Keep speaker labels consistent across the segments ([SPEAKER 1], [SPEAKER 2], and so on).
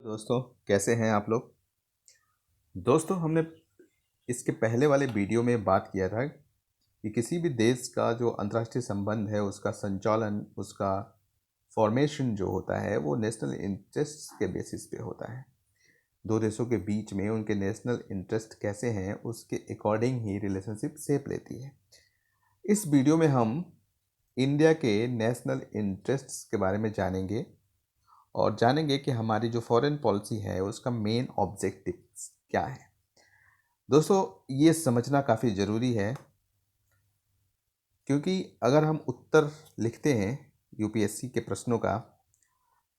[SPEAKER 1] दोस्तों, कैसे हैं आप लोग। दोस्तों, हमने इसके पहले वाले वीडियो में बात किया था कि किसी भी देश का जो अंतर्राष्ट्रीय संबंध है उसका संचालन, उसका फॉर्मेशन जो होता है वो नेशनल इंटरेस्ट के बेसिस पे होता है। दो देशों के बीच में उनके नेशनल इंटरेस्ट कैसे हैं उसके अकॉर्डिंग ही रिलेशनशिप शेप लेती है। इस वीडियो में हम इंडिया के नेशनल इंटरेस्ट्स के बारे में जानेंगे और जानेंगे कि हमारी जो फॉरेन पॉलिसी है उसका मेन ऑब्जेक्टिव्स क्या है। दोस्तों, ये समझना काफ़ी ज़रूरी है क्योंकि अगर हम उत्तर लिखते हैं यूपीएससी के प्रश्नों का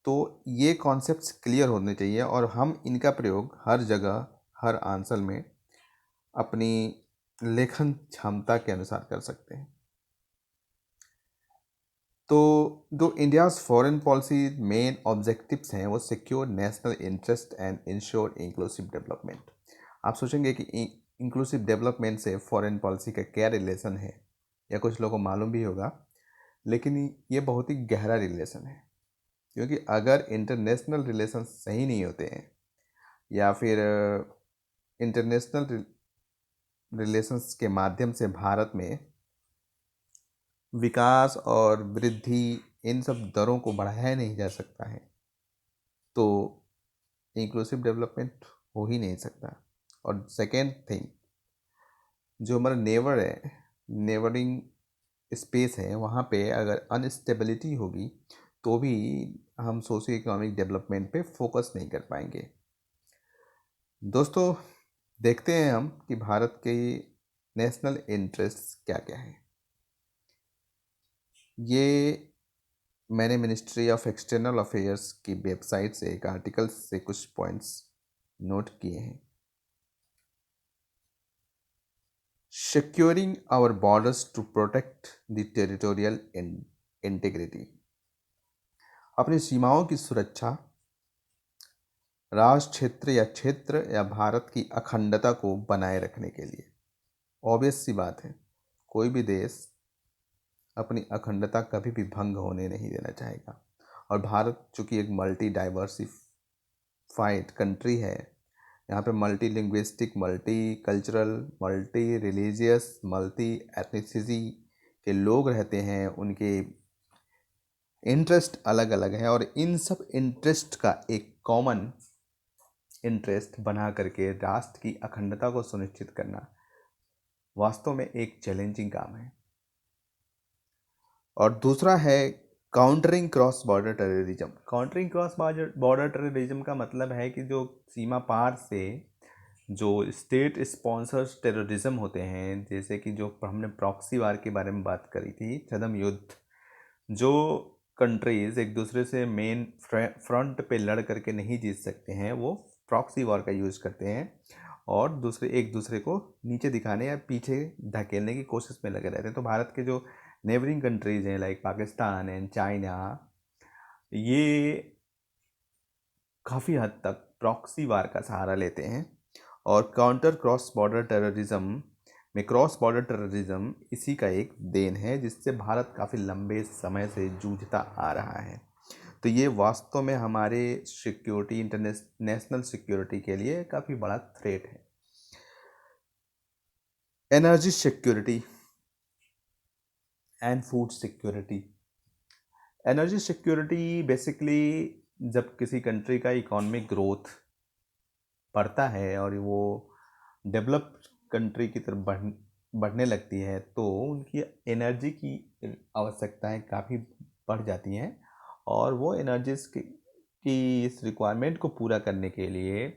[SPEAKER 1] तो ये कॉन्सेप्ट्स क्लियर होने चाहिए और हम इनका प्रयोग हर जगह, हर आंसर में अपनी लेखन क्षमता के अनुसार कर सकते हैं। तो जो India's foreign policy main objectives हैं वो secure national interest and ensure inclusive development. आप सोचेंगे कि इंक्लूसिव डेवलपमेंट से फॉरेन पॉलिसी का क्या रिलेशन है, या कुछ लोगों को मालूम भी होगा, लेकिन ये बहुत ही गहरा रिलेशन है। क्योंकि अगर इंटरनेशनल रिलेशन सही नहीं होते हैं या फिर इंटरनेशनल रिलेशंस के माध्यम से भारत में विकास और वृद्धि इन सब दरों को बढ़ाया नहीं जा सकता है तो इंक्लूसिव डेवलपमेंट हो ही नहीं सकता। और सेकेंड थिंग, जो हमारा नेबर है, नेबरिंग स्पेस है, वहाँ पे अगर अनस्टेबिलिटी होगी तो भी हम सोशियो इकोनॉमिक डेवलपमेंट पे फोकस नहीं कर पाएंगे। दोस्तों, देखते हैं हम कि भारत के नेशनल इंटरेस्ट क्या क्या है। ये मैंने मिनिस्ट्री ऑफ एक्सटर्नल अफेयर्स की वेबसाइट से एक आर्टिकल से कुछ पॉइंट्स नोट किए हैं। Securing our borders to protect the territorial integrity। अपनी सीमाओं की सुरक्षा, राष्ट्र क्षेत्र या क्षेत्र या भारत की अखंडता को बनाए रखने के लिए। ऑब्वियस सी बात है, कोई भी देश अपनी अखंडता कभी भी भंग होने नहीं देना चाहेगा। और भारत चूँकि एक मल्टी डाइवर्सिफाइड कंट्री है, यहाँ पे multi linguistic, multi cultural, multi religious, multi ethnicity के लोग रहते हैं, उनके इंटरेस्ट अलग अलग हैं और इन सब इंटरेस्ट का एक कॉमन इंटरेस्ट बना करके राष्ट्र की अखंडता को सुनिश्चित करना वास्तव में एक चैलेंजिंग काम है। और दूसरा है countering cross border terrorism. Countering cross border terrorism का मतलब है कि जो सीमा पार से जो स्टेट स्पॉन्सर्स टेररिज्म होते हैं, जैसे कि जो हमने प्रॉक्सी वार के बारे में बात करी थी, छद्म युद्ध, जो कंट्रीज़ एक दूसरे से मेन फ्रंट पे लड़ करके नहीं जीत सकते हैं वो प्रॉक्सी वॉर का यूज़ करते हैं और दूसरे एक दूसरे को नीचे दिखाने या पीछे धकेलने की कोशिश में लगे रहते हैं। तो भारत के जो नेबरिंग कंट्रीज़ हैं लाइक पाकिस्तान एंड चाइना, ये काफ़ी हद तक प्रॉक्सी वार का सहारा लेते हैं। और काउंटर क्रॉस बॉर्डर टेररिज्म में क्रॉस बॉर्डर टेररिज्म इसी का एक देन है जिससे भारत काफ़ी लंबे समय से जूझता आ रहा है। तो ये वास्तव में हमारे सिक्योरिटी, इंटरनेशनल सिक्योरिटी के लिए काफ़ी बड़ा थ्रेट है। Energy security and food security. Energy security basically जब किसी कंट्री का इकोनॉमिक ग्रोथ बढ़ता है और वो डेवलप्ड कंट्री की तरफ बढ़ने लगती है तो उनकी एनर्जी की आवश्यकताएं काफ़ी बढ़ जाती हैं और वो एनर्जीज की इस रिक्वायरमेंट को पूरा करने के लिए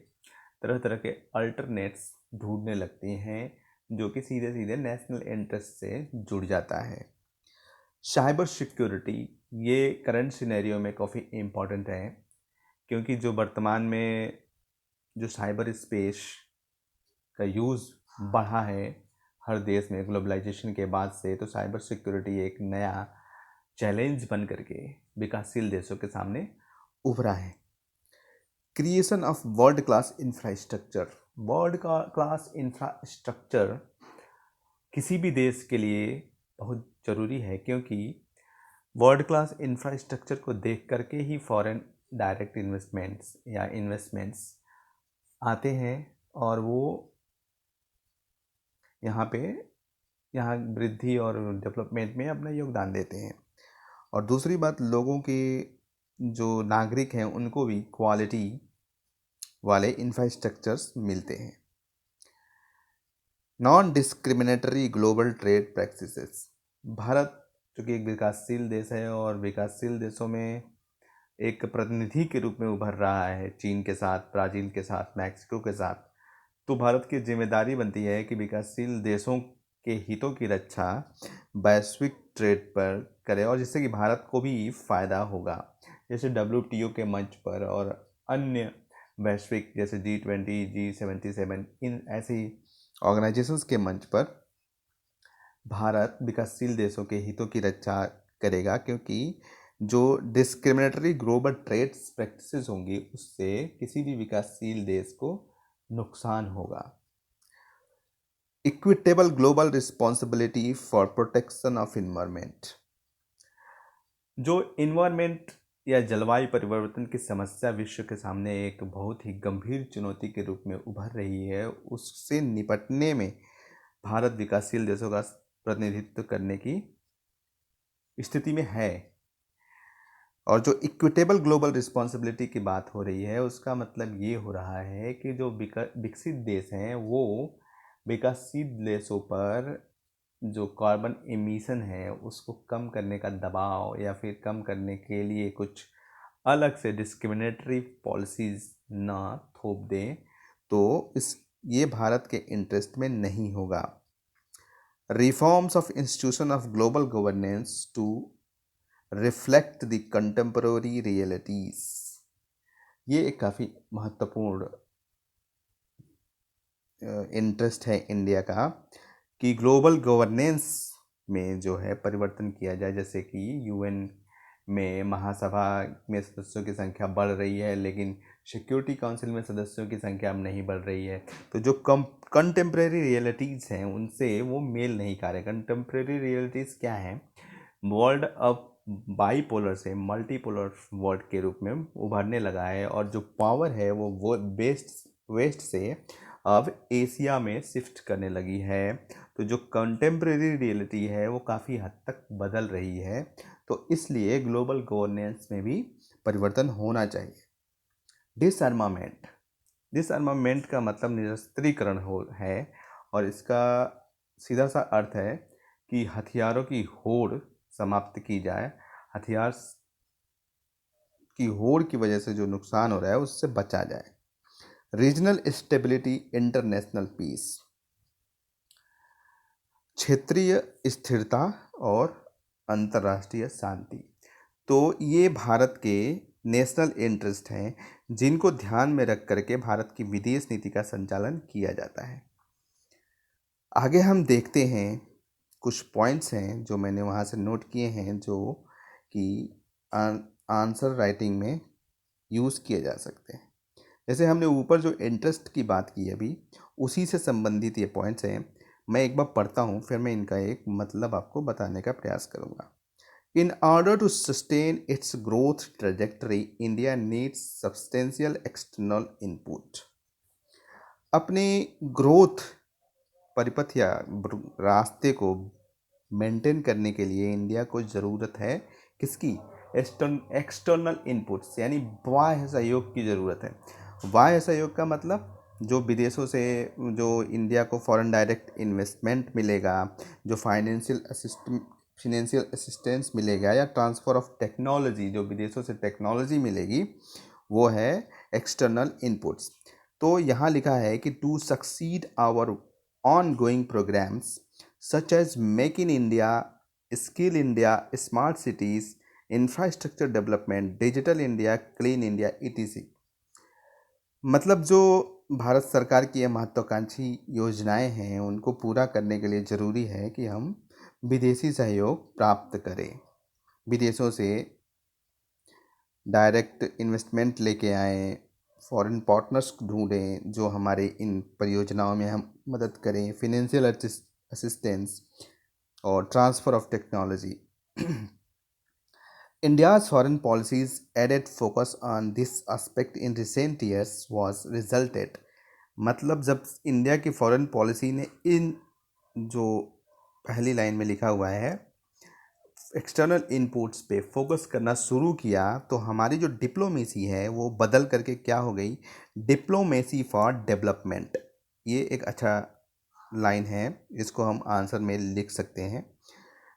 [SPEAKER 1] तरह तरह के अल्टरनेट्स ढूंढने लगती हैं जो कि सीधे सीधे नेशनल इंटरेस्ट से जुड़ जाता है। साइबर सिक्योरिटी ये करंट सिनेरियो में काफ़ी इम्पॉर्टेंट है क्योंकि जो वर्तमान में जो साइबर स्पेस का यूज़ बढ़ा है हर देश में ग्लोबलाइजेशन के बाद से, तो साइबर सिक्योरिटी एक नया चैलेंज बन करके विकासशील देशों के सामने उभरा है। Creation of world class infrastructure. World class infrastructure किसी भी देश के लिए बहुत ज़रूरी है क्योंकि वर्ल्ड क्लास इंफ्रास्ट्रक्चर को देख करके ही फॉरेन डायरेक्ट इन्वेस्टमेंट्स या इन्वेस्टमेंट्स आते हैं और वो यहाँ पे यहाँ वृद्धि और डेवलपमेंट में अपना योगदान देते हैं। और दूसरी बात, लोगों के जो नागरिक हैं उनको भी क्वालिटी वाले इंफ्रास्ट्रक्चर्स मिलते हैं। Non discriminatory global trade practices. Bharat चूँकि एक विकासशील देश है और विकासशील देशों में एक प्रतिनिधि के रूप में उभर रहा है, चीन के साथ, ब्राज़ील के साथ, मैक्सिको के साथ, तो भारत की जिम्मेदारी बनती है कि विकासशील देशों के हितों की रक्षा वैश्विक ट्रेड पर करे और जिससे कि भारत को भी फ़ायदा होगा। जैसे WTO के मंच पर और अन्य वैश्विक जैसे G20, G77 इन ऐसी ऑर्गेनाइजेशंस के मंच पर भारत विकासशील देशों के हितों की रक्षा करेगा, क्योंकि जो डिस्क्रिमिनेटरी ग्लोबल ट्रेड्स प्रैक्टिसेस होंगी उससे किसी भी विकासशील देश को नुकसान होगा। Equitable global responsibility for protection of environment. जो इन्वायरमेंट या जलवायु परिवर्तन की समस्या विश्व के सामने एक बहुत ही गंभीर चुनौती के रूप में उभर रही है, उससे निपटने में भारत विकासशील देशों का प्रतिनिधित्व करने की स्थिति में है। और जो इक्विटेबल ग्लोबल रिस्पॉन्सिबिलिटी की बात हो रही है उसका मतलब ये हो रहा है कि जो विकसित देश हैं वो विकासशील देशों पर जो कार्बन एमिशन है उसको कम करने का दबाव या फिर कम करने के लिए कुछ अलग से डिस्क्रिमिनेटरी पॉलिसीज़ ना थोप दें, तो ये भारत के इंटरेस्ट में नहीं होगा। Reforms of institution of global governance to reflect the contemporary realities. ये एक काफ़ी महत्वपूर्ण इंटरेस्ट है इंडिया का कि ग्लोबल गवर्नेंस में जो है परिवर्तन किया जाए। जैसे कि UN में महासभा में सदस्यों की संख्या बढ़ रही है लेकिन सिक्योरिटी काउंसिल में सदस्यों की संख्या अब नहीं बढ़ रही है, तो जो कंटेम्प्रेरी रियलिटीज़ हैं उनसे वो मेल नहीं खा रहे। कंटेम्प्रेरी रियलिटीज़ क्या है? वर्ल्ड अब बाईपोलर से मल्टीपोलर वर्ल्ड के रूप में उभरने लगा है और जो पावर है वो वेस्ट से अब एशिया में शिफ्ट करने लगी है। तो जो कंटेम्प्रेरी रियलिटी है वो काफ़ी हद तक बदल रही है, तो इसलिए ग्लोबल गवर्नेंस में भी परिवर्तन होना चाहिए। डिसआर्मामेंट का मतलब निरस्त्रीकरण है और इसका सीधा सा अर्थ है कि हथियारों की होड़ समाप्त की जाए। हथियार की होड़ की वजह से जो नुकसान हो रहा है उससे बचा जाए। Regional stability, international peace. क्षेत्रीय स्थिरता और अंतर्राष्ट्रीय शांति। तो ये भारत के नेशनल इंटरेस्ट हैं जिनको ध्यान में रख करके भारत की विदेश नीति का संचालन किया जाता है। आगे हम देखते हैं कुछ पॉइंट्स हैं जो मैंने वहाँ से नोट किए हैं जो कि आंसर राइटिंग में यूज़ किए जा सकते हैं। जैसे हमने ऊपर जो इंटरेस्ट की बात की अभी, उसी से संबंधित ये पॉइंट्स हैं। मैं एक बार पढ़ता हूँ फिर मैं इनका एक मतलब आपको बताने का प्रयास करूँगा। In order to sustain its growth trajectory, India needs substantial external input. अपने ग्रोथ परिपथ या रास्ते को मेंटेन करने के लिए इंडिया को ज़रूरत है किसकी? एक्सटर्नल इनपुट्स, यानी बाह्य सहयोग की ज़रूरत है। बाह्य सहयोग का मतलब जो विदेशों से जो इंडिया को फॉरेन डायरेक्ट इन्वेस्टमेंट मिलेगा, जो फाइनेंशियल असिस्टेंस मिलेगा या ट्रांसफ़र ऑफ टेक्नोलॉजी, जो विदेशों से टेक्नोलॉजी मिलेगी, वो है एक्सटर्नल इनपुट्स। तो यहाँ लिखा है कि to succeed our ongoing programs such as Make in India, Skill India, Smart Cities, Infrastructure Development, Digital India, Clean India, etc. मतलब जो भारत सरकार की ये महत्वाकांक्षी योजनाएं हैं उनको पूरा करने के लिए ज़रूरी है कि हम विदेशी सहयोग प्राप्त करें, विदेशों से डायरेक्ट इन्वेस्टमेंट लेके आएँ, फॉरेन पार्टनर्स ढूंढें जो हमारे इन परियोजनाओं में हम मदद करें, फिनेंशियल असिस्टेंस और transfer of technology. India's foreign policies added focus on this aspect in recent years was resulted, मतलब जब इंडिया की फॉरेन पॉलिसी ने इन जो पहली लाइन में लिखा हुआ है एक्सटर्नल इनपुट्स पे फोकस करना शुरू किया, तो हमारी जो डिप्लोमेसी है वो बदल करके क्या हो गई, डिप्लोमेसी फॉर डेवलपमेंट। ये एक अच्छा लाइन है, इसको हम आंसर में लिख सकते हैं।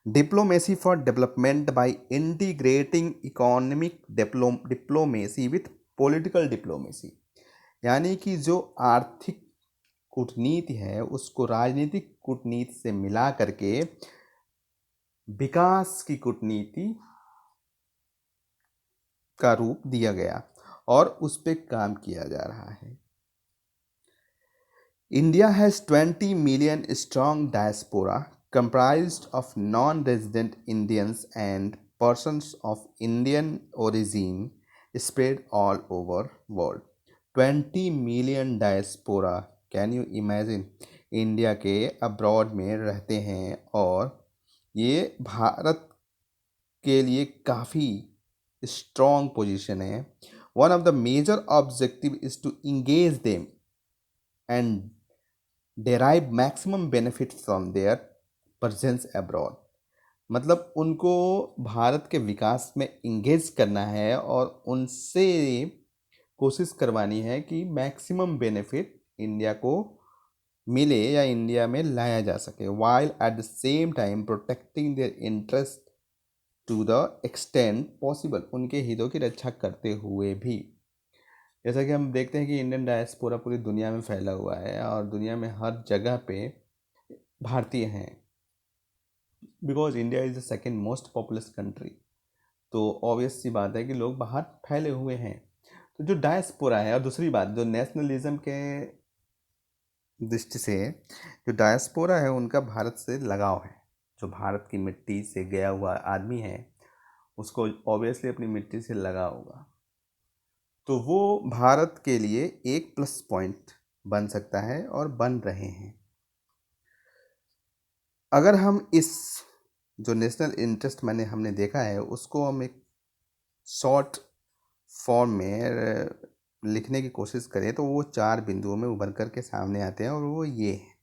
[SPEAKER 1] Diplomacy for development by integrating economic diplomacy with political diplomacy, यानी कि जो आर्थिक कूटनीति है उसको राजनीतिक कूटनीति से मिला करके विकास की कूटनीति का रूप दिया गया और उस पर काम किया जा रहा है। India has 20 million strong diaspora comprised of non-resident Indians and persons of Indian origin spread all over world। 20 million diaspora, can you imagine, India के अब्रॉड में रहते हैं और ये भारत के लिए काफ़ी स्ट्रॉन्ग पोजीशन है। One of the major objective is to engage them and derive maximum benefit from their presence abroad, मतलब उनको भारत के विकास में इंगेज करना है और उनसे कोशिश करवानी है कि मैक्सिमम बेनिफिट इंडिया को मिले या इंडिया में लाया जा सके, while at the same time protecting their interest to the extent possible, उनके हितों की रक्षा करते हुए भी। जैसा कि हम देखते हैं कि इंडियन डायस्पोरा पूरी दुनिया में फैला हुआ है और दुनिया में हर जगह पे भारतीय हैं, because India is the second most populous country, तो ऑब्वियस सी बात है कि लोग बाहर फैले हुए हैं। तो जो डायस्पोरा है, और दूसरी बात जो नेशनलिज्म के दृष्टि से जो डायस्पोरा है उनका भारत से लगाव है, जो भारत की मिट्टी से गया हुआ आदमी है उसको ऑब्वियसली अपनी मिट्टी से लगा होगा, तो वो भारत के लिए एक प्लस पॉइंट बन सकता है और बन रहे हैं। अगर हम इस जो नेशनल इंटरेस्ट हमने देखा है उसको हम एक शॉर्ट फॉर्म में लिखने की कोशिश करें तो वो 4 बिंदुओं में उभर कर के सामने आते हैं, और वो ये है,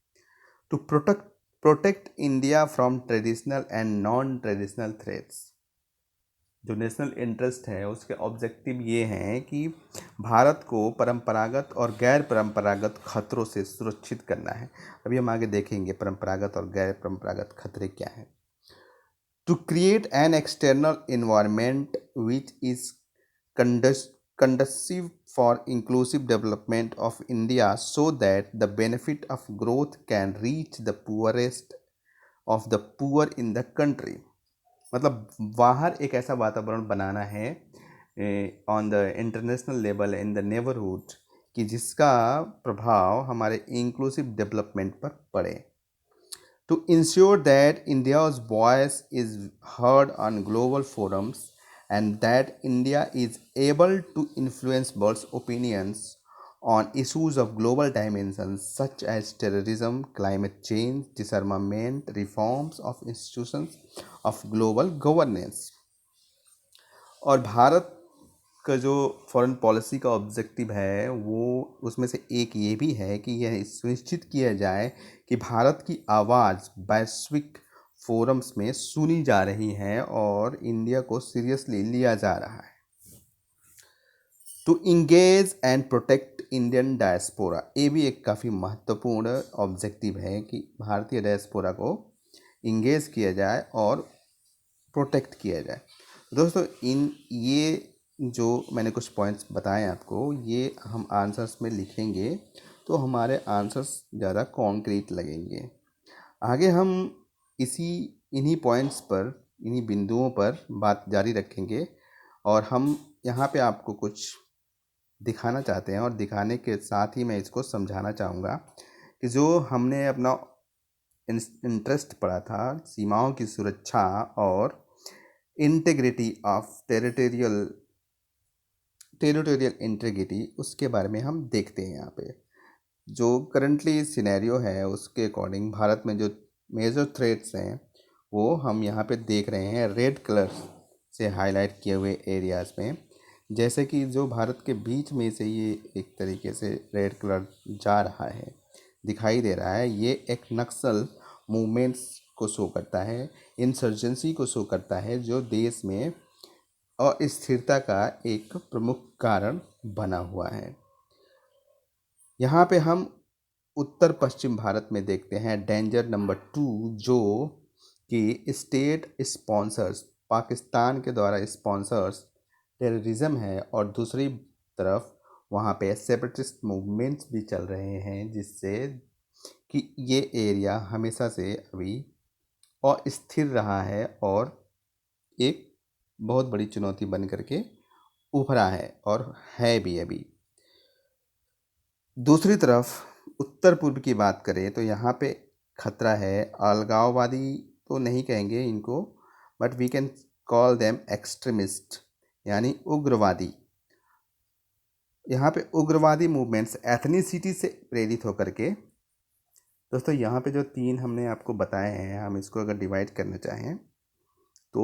[SPEAKER 1] to protect India from traditional and non traditional threats. जो नेशनल इंटरेस्ट है उसके ऑब्जेक्टिव ये हैं कि भारत को परंपरागत और गैर परंपरागत खतरों से सुरक्षित करना है। अभी हम आगे देखेंगे परंपरागत और गैर परंपरागत खतरे क्या हैं। To create an external environment which is conducive for inclusive development of India so that the benefit of growth can reach the poorest of the poor in the country, मतलब बाहर एक ऐसा वातावरण बनाना है on the international level in the neighbourhood कि जिसका प्रभाव हमारे इंक्लूसिव डेवलपमेंट पर पड़े। To ensure that India's voice is heard on global forums and that India is able to influence world's opinions on issues of global dimensions such as terrorism, climate change, disarmament, reforms of institutions of global governance। और भारत का जो foreign policy का objective है वो उसमें से एक ये भी है कि यह सुनिश्चित किया जाए कि भारत की आवाज़ वैश्विक फोरम्स में सुनी जा रही है और इंडिया को सीरियसली लिया जा रहा है। To engage and protect Indian diaspora, ये भी एक काफ़ी महत्वपूर्ण ऑब्जेक्टिव है कि भारतीय डायस्पोरा को इंगेज किया जाए और प्रोटेक्ट किया जाए। दोस्तों ये जो मैंने कुछ पॉइंट्स बताए आपको, ये हम आंसर्स में लिखेंगे तो हमारे आंसर्स ज़्यादा कॉन्क्रीट लगेंगे। आगे हम इन्हीं पॉइंट्स पर, इन्हीं बिंदुओं पर बात जारी रखेंगे और हम यहाँ पे आपको कुछ दिखाना चाहते हैं और दिखाने के साथ ही मैं इसको समझाना चाहूँगा कि जो हमने अपना इंटरेस्ट पढ़ा था सीमाओं की सुरक्षा और इंटीग्रिटी ऑफ टेरिटोरियल इंटीग्रिटी, उसके बारे में हम देखते हैं। यहाँ पे जो करंटली सिनेरियो है उसके अकॉर्डिंग भारत में जो मेजर थ्रेट्स हैं वो हम यहाँ पे देख रहे हैं रेड कलर से हाईलाइट किए हुए एरियाज़ में, जैसे कि जो भारत के बीच में से ये एक तरीके से रेड कलर जा रहा है, दिखाई दे रहा है, ये एक नक्सल मूवमेंट्स को शो करता है, इंसर्जेंसी को शो करता है, जो देश में अस्थिरता का एक प्रमुख कारण बना हुआ है। यहाँ पे हम उत्तर पश्चिम भारत में देखते हैं डेंजर नंबर 2, जो कि स्टेट स्पॉन्सर्स, पाकिस्तान के द्वारा स्पॉन्सर्स टेररिज्म है, और दूसरी तरफ वहाँ पे सेपरेटिस्ट मूवमेंट्स भी चल रहे हैं, जिससे कि ये एरिया हमेशा से अभी अस्थिर रहा है और एक बहुत बड़ी चुनौती बन करके उभरा है और है भी अभी। दूसरी तरफ उत्तर पूर्व की बात करें तो यहाँ पे खतरा है, अलगाववादी तो नहीं कहेंगे इनको, but we can call them extremist, यानी उग्रवादी। यहाँ पे उग्रवादी मूवमेंट्स एथनिसिटी से प्रेरित होकर के, दोस्तों यहाँ पे जो 3 हमने आपको बताए हैं, हम इसको अगर डिवाइड करना चाहें तो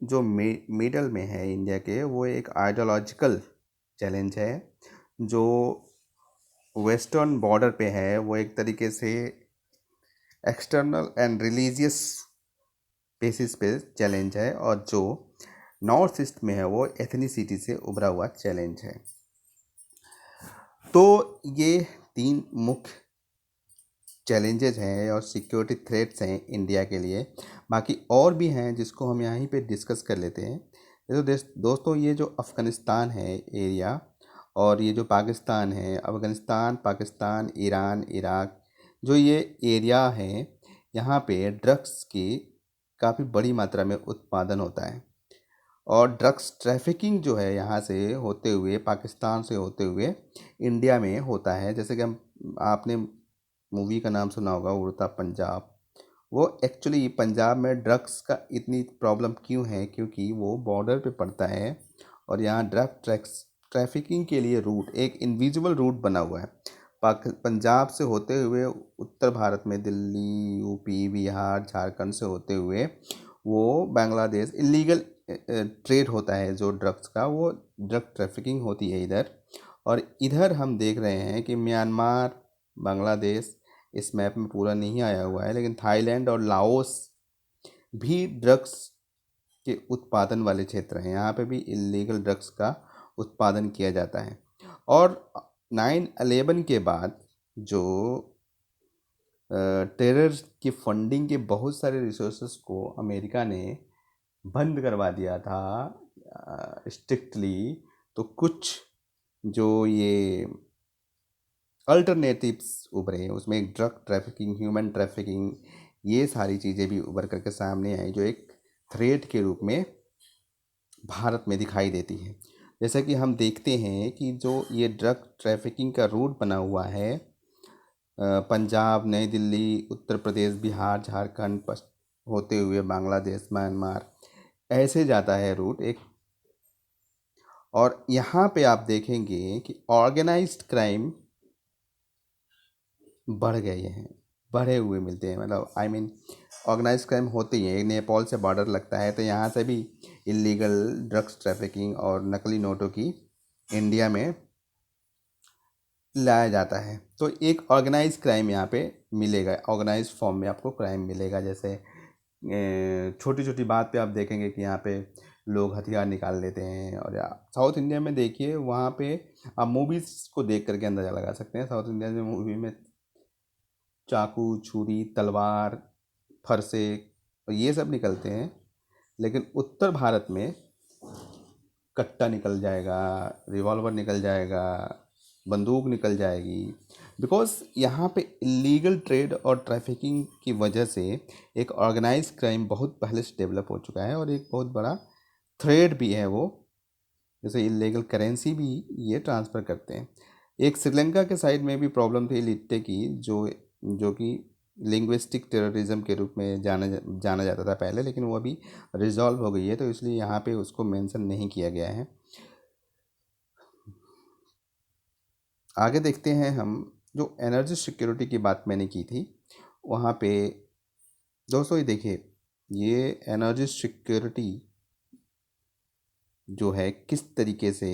[SPEAKER 1] जो मिडल में है इंडिया के, वो एक आइडियोलॉजिकल चैलेंज है। जो वेस्टर्न बॉर्डर पे है वो एक तरीके से एक्सटर्नल एंड रिलीजियस बेसिस पे चैलेंज है, और जो नॉर्थ ईस्ट में है वो एथनिसिटी से उभरा हुआ चैलेंज है। तो ये 3 मुख्य चैलेंजेस हैं और सिक्योरिटी थ्रेट्स हैं इंडिया के लिए। बाकी और भी हैं जिसको हम यहीं पे डिस्कस कर लेते हैं। तो दोस्तों, ये जो अफ़गानिस्तान है एरिया, और ये जो पाकिस्तान है, अफ़गानिस्तान, पाकिस्तान, ईरान, इराक, जो ये एरिया है, यहाँ पे ड्रग्स की काफ़ी बड़ी मात्रा में उत्पादन होता है, और ड्रग्स ट्रैफिकिंग जो है यहाँ से होते हुए, पाकिस्तान से होते हुए इंडिया में होता है। जैसे कि आपने मूवी का नाम सुना होगा उड़ता पंजाब। वो एक्चुअली पंजाब में ड्रग्स का इतनी प्रॉब्लम क्यों है, क्योंकि वो बॉर्डर पे पड़ता है और यहाँ ड्रग ट्रैफिकिंग के लिए रूट, एक इनविजिबल रूट बना हुआ है। पंजाब से होते हुए उत्तर भारत में दिल्ली, यूपी, बिहार, झारखंड से होते हुए वो बांग्लादेश इलीगल ट्रेड होता है जो ड्रग्स का, वो ड्रग ट्रैफिकिंग होती है इधर। और इधर हम देख रहे हैं कि म्यांमार, बांग्लादेश इस मैप में पूरा नहीं आया हुआ है, लेकिन थाईलैंड और लाओस भी ड्रग्स के उत्पादन वाले क्षेत्र हैं। यहाँ पे भी इलीगल ड्रग्स का उत्पादन किया जाता है। और 9/11 के बाद जो टेरर की फंडिंग के बहुत सारे रिसोर्सेस को अमेरिका ने बंद करवा दिया था स्ट्रिक्टली। तो कुछ जो ये अल्टरनेटिव्स उभरे, उसमें ड्रग ट्रैफिकिंग, ह्यूमन ट्रैफिकिंग, ये सारी चीज़ें भी उभर करके सामने आई, जो एक थ्रेट के रूप में भारत में दिखाई देती है। जैसा कि हम देखते हैं कि जो ये ड्रग ट्रैफिकिंग का रूट बना हुआ है, पंजाब, नई दिल्ली, उत्तर प्रदेश, बिहार, झारखंड होते हुए बांग्लादेश, म्यांमार, ऐसे जाता है रूट एक। और यहाँ पे आप देखेंगे कि ऑर्गेनाइज्ड क्राइम बढ़ गए हैं, बढ़े हुए मिलते हैं, मतलब आई मीन ऑर्गेनाइज्ड क्राइम होते ही है। नेपाल से बॉर्डर लगता है तो यहाँ से भी इलीगल ड्रग्स ट्रैफिकिंग और नकली नोटों की इंडिया में लाया जाता है। तो एक ऑर्गेनाइज क्राइम यहाँ पे मिलेगा, ऑर्गेनाइज फॉर्म में आपको क्राइम मिलेगा। जैसे छोटी छोटी बात पे आप देखेंगे कि यहाँ पे लोग हथियार निकाल लेते हैं। और या साउथ इंडिया में देखिए, वहाँ पे आप मूवीज़ को देख करके अंदाज़ा लगा सकते हैं। साउथ इंडिया में मूवी में चाकू, छुरी, तलवार, फरसे और ये सब निकलते हैं, लेकिन उत्तर भारत में कट्टा निकल जाएगा, रिवॉल्वर निकल जाएगा, बंदूक निकल जाएगी। बिकॉज़ यहाँ पे इलीगल ट्रेड और ट्रैफिकिंग की वजह से एक ऑर्गेनाइज क्राइम बहुत पहले से डेवलप हो चुका है, और एक बहुत बड़ा थ्रेड भी है वो। जैसे इलीगल करेंसी भी ये ट्रांसफ़र करते हैं। एक श्रीलंका के साइड में भी प्रॉब्लम थी लिट्टे की, जो कि लिंग्विस्टिक टेररिज्म के रूप में जाना जाता था पहले, लेकिन वो अभी रिजॉल्व हो गई है, तो इसलिए यहाँ पे उसको मेंशन नहीं किया गया है। आगे देखते हैं हम, जो एनर्जी सिक्योरिटी की बात मैंने की थी, वहाँ पे दोस्तों ये देखिए, ये एनर्जी सिक्योरिटी जो है किस तरीके से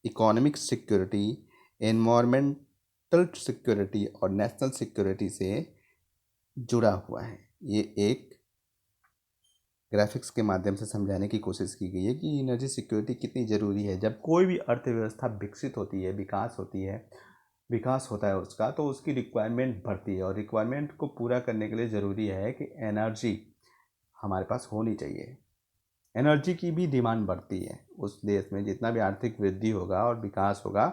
[SPEAKER 1] इकोनॉमिक सिक्योरिटी, एनवायरमेंटल सिक्योरिटी और नेशनल सिक्योरिटी से जुड़ा हुआ है। ये एक ग्राफिक्स के माध्यम से समझाने की कोशिश की गई है कि एनर्जी सिक्योरिटी कितनी ज़रूरी है। जब कोई भी अर्थव्यवस्था विकसित होती है, विकास होता है उसका, तो उसकी रिक्वायरमेंट बढ़ती है और रिक्वायरमेंट को पूरा करने के लिए ज़रूरी है कि एनर्जी हमारे पास होनी चाहिए। एनर्जी की भी डिमांड बढ़ती है उस देश में। जितना भी आर्थिक वृद्धि होगा और विकास होगा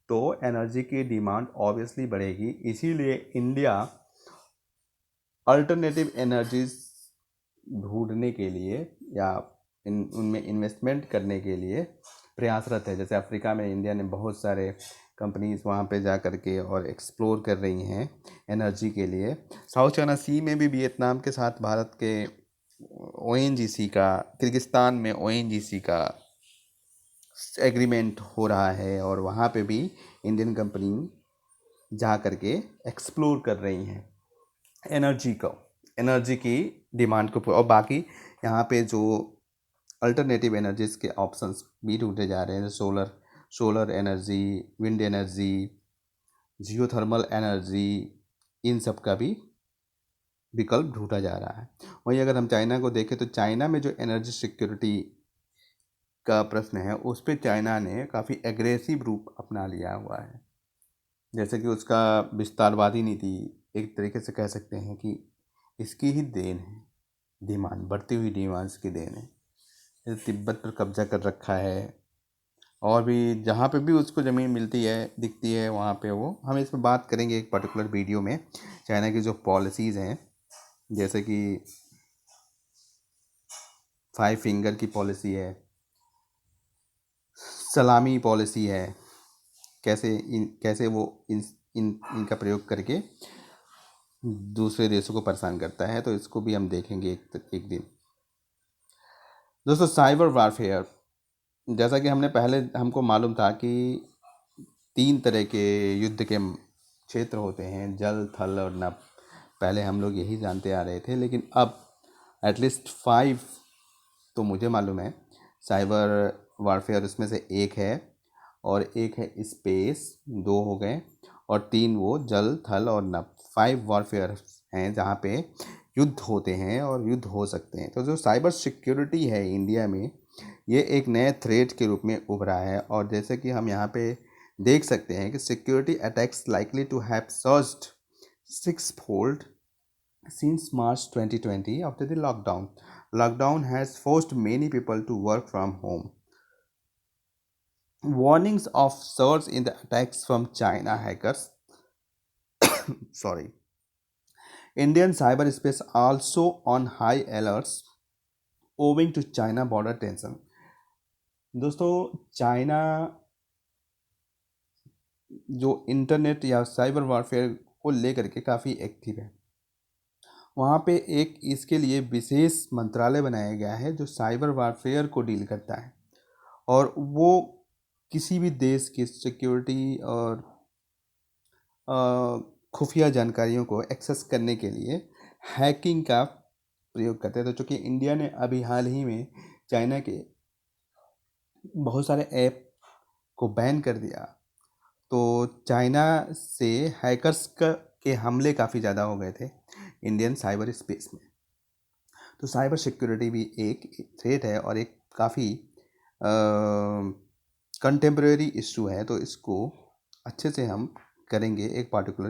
[SPEAKER 1] तो एनर्जी की डिमांड ऑब्वियसली बढ़ेगी। इसीलिए इंडिया अल्टरनेटिव एनर्जीज ढूंढने के लिए या उनमें इन्वेस्टमेंट करने के लिए प्रयासरत है। जैसे अफ्रीका में इंडिया ने बहुत सारे कंपनीज वहाँ पे जा कर के और एक्सप्लोर कर रही हैं एनर्जी के लिए। साउथ चाइना सी में भी वियतनाम के साथ भारत के ONGC का, किर्गिस्तान में ONGC का एग्रीमेंट हो रहा है और वहाँ पे भी इंडियन कंपनी जा कर के एक्सप्लोर कर रही हैं एनर्जी की डिमांड को। और बाकी यहाँ पे जो अल्टरनेटिव एनर्जीज के ऑप्शंस भी ढूंढे जा रहे हैं, solar energy, wind energy, geothermal energy, इन सब का भी विकल्प ढूंढा जा रहा है। वहीं अगर हम चाइना को देखें तो चाइना में जो एनर्जी सिक्योरिटी का प्रश्न है उस पर चाइना ने काफ़ी एग्रेसिव रूप अपना लिया हुआ है। जैसे कि उसका विस्तारवादी नीति एक तरीके से कह सकते हैं कि इसकी ही देन है, डिमांड, बढ़ती हुई डिमांड्स की देन है। जैसे तिब्बत पर कब्जा कर रखा है और भी जहाँ पे भी उसको ज़मीन मिलती है दिखती है वहाँ पे वो, हम इस पर बात करेंगे एक पर्टिकुलर वीडियो में। चाइना की जो पॉलिसीज़ हैं, जैसे कि 5 फिंगर की पॉलिसी है, सलामी पॉलिसी है, कैसे वो इनका प्रयोग करके दूसरे देशों को परेशान करता है, तो इसको भी हम देखेंगे एक दिन। दोस्तों, साइबर वारफेयर, जैसा कि हमको मालूम था कि 3 तरह के युद्ध के क्षेत्र होते हैं, जल, थल और नभ। पहले हम लोग यही जानते आ रहे थे, लेकिन अब एटलीस्ट 5 तो मुझे मालूम है। साइबर वारफेयर उसमें से एक है, और एक है स्पेस, 2 हो गए, और 3 वो जल, थल और नभ। 5 वारफेयर हैं जहाँ पे युद्ध होते हैं और युद्ध हो सकते हैं। तो जो साइबर सिक्योरिटी है इंडिया में, ये एक नए थ्रेट के रूप में उभरा है। और जैसे कि हम यहाँ पे देख सकते हैं कि security attacks likely to have surged 6-fold since March 2020 after the lockdown. Lockdown has forced many people to work from home. Warnings of surge in the attacks from China hackers. Sorry. Indian cyberspace also on high alerts owing to China border tension. दोस्तों, China जो internet या cyber warfare को लेकर के काफ़ी active है। वहाँ पे एक इसके लिए विशेष मंत्रालय बनाया गया है जो साइबर वारफेयर को डील करता है, और वो किसी भी देश की सिक्योरिटी और खुफिया जानकारियों को एक्सेस करने के लिए हैकिंग का प्रयोग करते हैं। तो चूँकि इंडिया ने अभी हाल ही में चाइना के बहुत सारे ऐप को बैन कर दिया, तो चाइना से हैकर्स के हमले काफ़ी ज़्यादा हो गए थे इंडियन साइबर स्पेस में। तो साइबर सिक्योरिटी भी एक थ्रेट है और एक काफ़ी कंटेम्प्रेरी इशू है। तो इसको अच्छे से हम करेंगे एक पार्टिकुलर